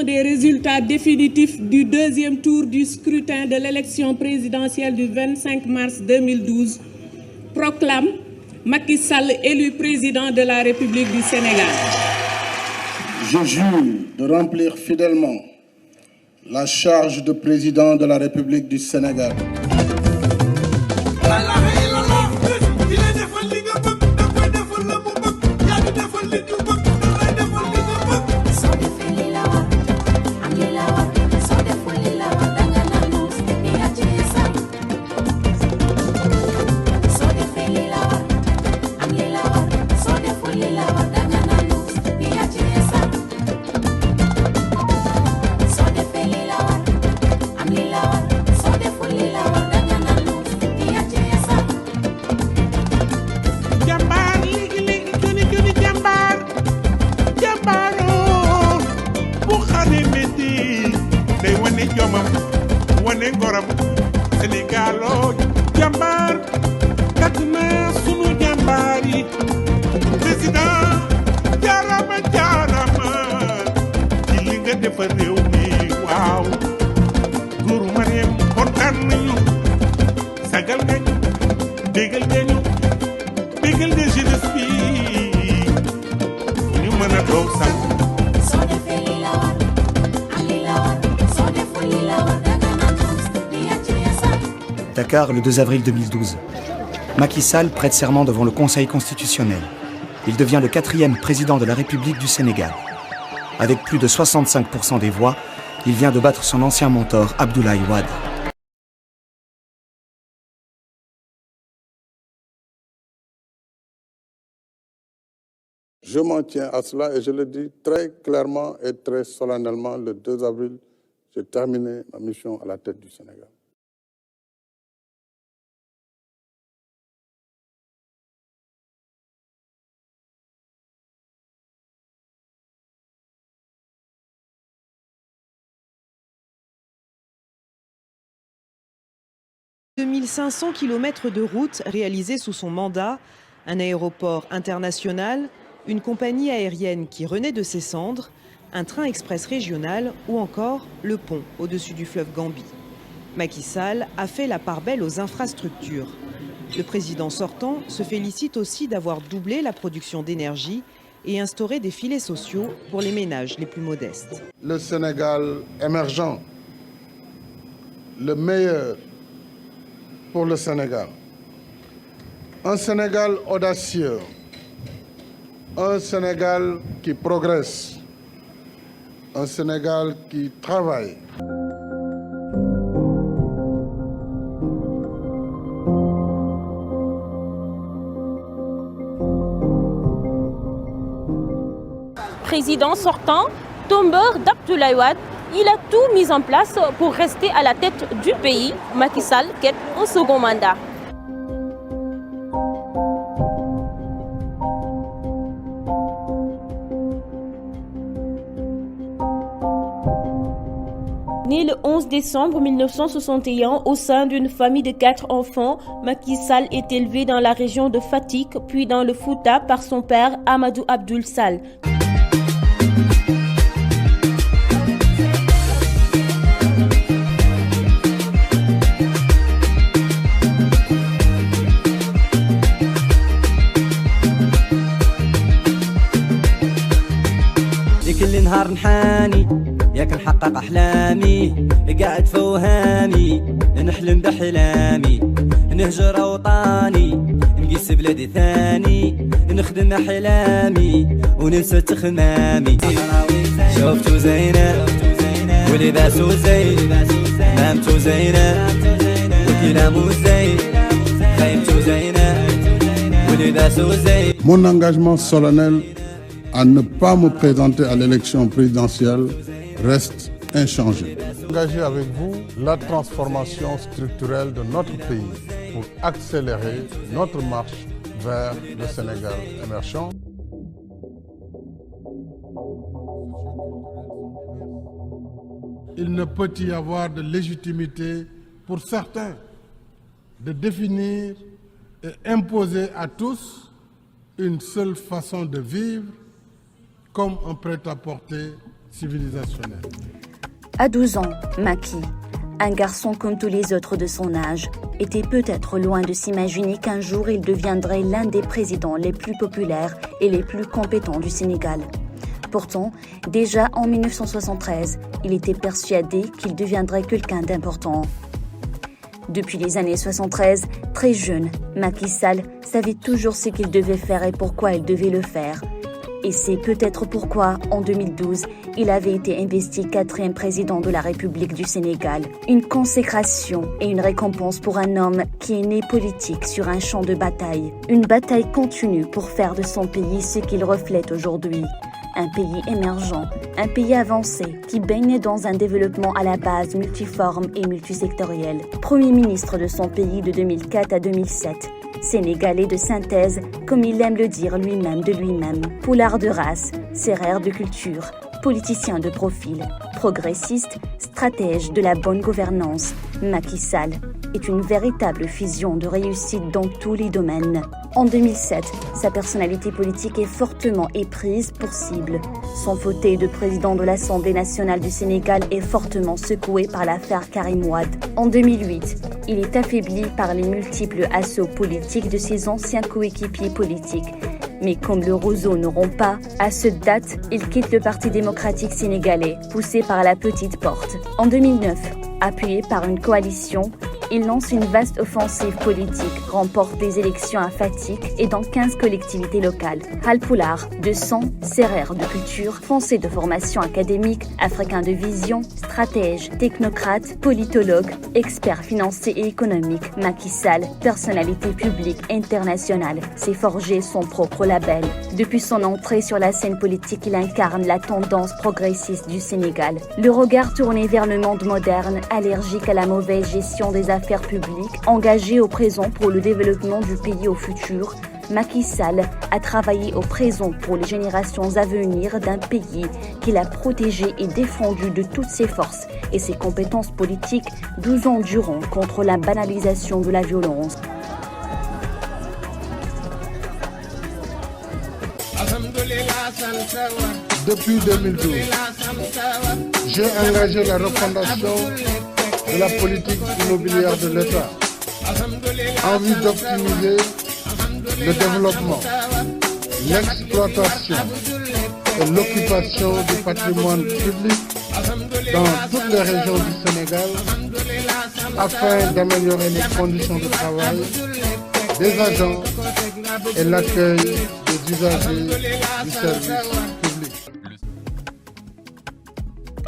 publication des résultats définitifs du deuxième tour du scrutin de l'élection présidentielle du 25 mars 2012 proclame Macky Sall élu président de la République du Sénégal. Je jure de remplir fidèlement la charge de président de la République du Sénégal. Dakar, le 2 avril 2012. Macky Sall prête serment devant le Conseil constitutionnel. Il devient le 4e président de la République du Sénégal. Avec plus de 65% des voix, il vient de battre son ancien mentor, Abdoulaye Wade. Je m'en tiens à cela et je le dis très clairement et très solennellement, le 2 avril, j'ai terminé ma mission à la tête du Sénégal. « 2500 km de route réalisés sous son mandat, un aéroport international, une compagnie aérienne qui renaît de ses cendres, un train express régional ou encore le pont au-dessus du fleuve Gambie. Macky Sall a fait la part belle aux infrastructures. Le président sortant se félicite aussi d'avoir doublé la production d'énergie et instauré des filets sociaux pour les ménages les plus modestes. Le Sénégal émergent, le meilleur pour le Sénégal. Un Sénégal audacieux, un Sénégal qui progresse, un Sénégal qui travaille. Président sortant, tombeur d'Abdoulaye Wade, il a tout mis en place pour rester à la tête du pays. Macky Sall quitte un second mandat. Né le 11 décembre 1961 au sein d'une famille de 4 enfants, Macky Sall est élevé dans la région de Fatick, puis dans le Fouta par son père Amadou Abdoul Sall. كل نهار نحاني ياك نحقق احلامي قاعد فوهامي نحلم باحلامي نهجر اوطاني نقيس بلادي ثاني نخدم احلامي وننسى تخمامي شوفتو زينة ولباسو زين مامتو زينة وكلامو زين خيمتو زينة ولباسو زين. Mon engagement solennel à ne pas me présenter à l'élection présidentielle reste inchangé. Engager avec vous la transformation structurelle de notre pays pour accélérer notre marche vers le Sénégal émergent. Il ne peut y avoir de légitimité pour certains de définir et imposer à tous une seule façon de vivre comme un prêt-à-porter civilisationnelle. À 12 ans, Macky, un garçon comme tous les autres de son âge, était peut-être loin de s'imaginer qu'un jour il deviendrait l'un des présidents les plus populaires et les plus compétents du Sénégal. Pourtant, déjà en 1973, il était persuadé qu'il deviendrait quelqu'un d'important. Depuis les années 73, très jeune, Macky Sall savait toujours ce qu'il devait faire et pourquoi il devait le faire. Et c'est peut-être pourquoi, en 2012, il avait été investi 4e président de la République du Sénégal. Une consécration et une récompense pour un homme qui est né politique sur un champ de bataille. Une bataille continue pour faire de son pays ce qu'il reflète aujourd'hui. Un pays émergent, un pays avancé qui baigne dans un développement à la base multiforme et multisectoriel. Premier ministre de son pays de 2004 à 2007. Sénégalais de synthèse, comme il aime le dire lui-même de lui-même. Poulard de race, sérère de culture, politicien de profil, progressiste, stratège de la bonne gouvernance, Macky Sall est une véritable fusion de réussite dans tous les domaines. En 2007, sa personnalité politique est fortement éprise pour cible. Son fauteuil de président de l'Assemblée nationale du Sénégal est fortement secoué par l'affaire Karim Wade. En 2008, il est affaibli par les multiples assauts politiques de ses anciens coéquipiers politiques. Mais comme le roseau ne rompt pas, à cette date, il quitte le Parti démocratique sénégalais, poussé par la petite porte. En 2009, appuyé par une coalition, il lance une vaste offensive politique, remporte des élections à Fatick et dans 15 collectivités locales. Halpulaar, de sang, sérère de culture, français de formation académique, africain de vision, stratège, technocrate, politologue, expert financier et économique, Macky Sall, personnalité publique internationale, s'est forgé son propre label. Depuis son entrée sur la scène politique, il incarne la tendance progressiste du Sénégal. Le regard tourné vers le monde moderne, allergique à la mauvaise gestion des affaires publiques, engagé au présent pour le développement du pays au futur, Macky Sall a travaillé au présent pour les générations à venir d'un pays qu'il a protégé et défendu de toutes ses forces et ses compétences politiques 12 ans durant contre la banalisation de la violence. Depuis 2012, j'ai engagé la refondation de la politique immobilière de l'État en vue d'optimiser le développement, l'exploitation et l'occupation du patrimoine public dans toutes les régions du Sénégal afin d'améliorer les conditions de travail des agents et l'accueil des usagers du service public.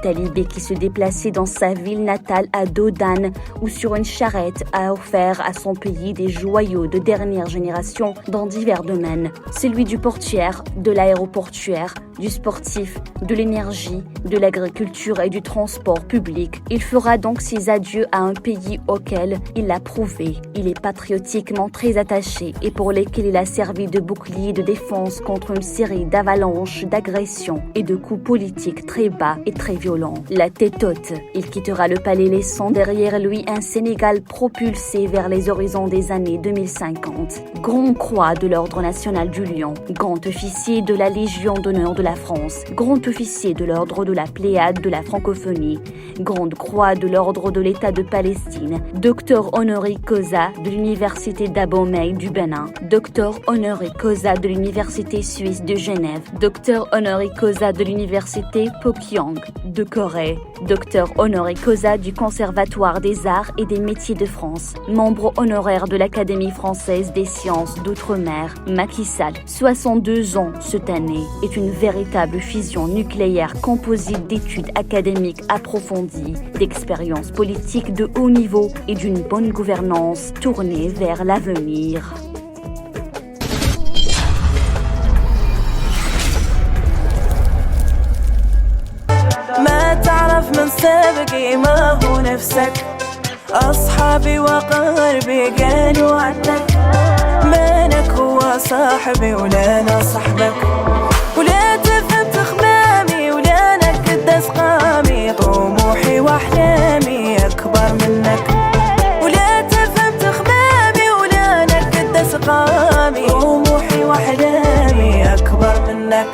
Talibé qui se déplaçait dans sa ville natale à dos d'âne ou sur une charrette a offert à son pays des joyaux de dernière génération dans divers domaines. Celui du portuaire, de l'aéroportuaire, du sportif, de l'énergie, de l'agriculture et du transport public. Il fera donc ses adieux à un pays auquel il a prouvé. Il est patriotiquement très attaché et pour lequel il a servi de bouclier de défense contre une série d'avalanches, d'agressions et de coups politiques très bas et très violents. La tête haute, il quittera le palais laissant derrière lui un Sénégal propulsé vers les horizons des années 2050. Grand croix de l'Ordre national du Lion, grand officier de la Légion d'honneur de la France, grand officier de l'Ordre de la Pléiade de la francophonie, grande croix de l'Ordre de l'État de Palestine, docteur honoris causa de l'Université d'Abomey du Bénin, docteur honoris causa de l'Université suisse de Genève, docteur honoris causa de l'Université Pokyong de Corée, docteur honoris causa du Conservatoire des Arts et des Métiers de France, membre honoraire de l'Académie française des sciences d'outre-mer. Macky Sall, 62 ans cette année, est une véritable fusion nucléaire composite d'études académiques approfondies, d'expériences politiques de haut niveau et d'une bonne gouvernance tournée vers l'avenir. من سابقي ما هو نفسك أصحابي وقاربي قالوا عنك مانك هو صاحبي ولا أنا صاحبك ولا تفهم تخمامي ولا أنا قداس قامي طموحي وأحلامي أكبر منك ولا تفهم تخمامي ولا أنا قداس قامي طموحي وأحلامي أكبر منك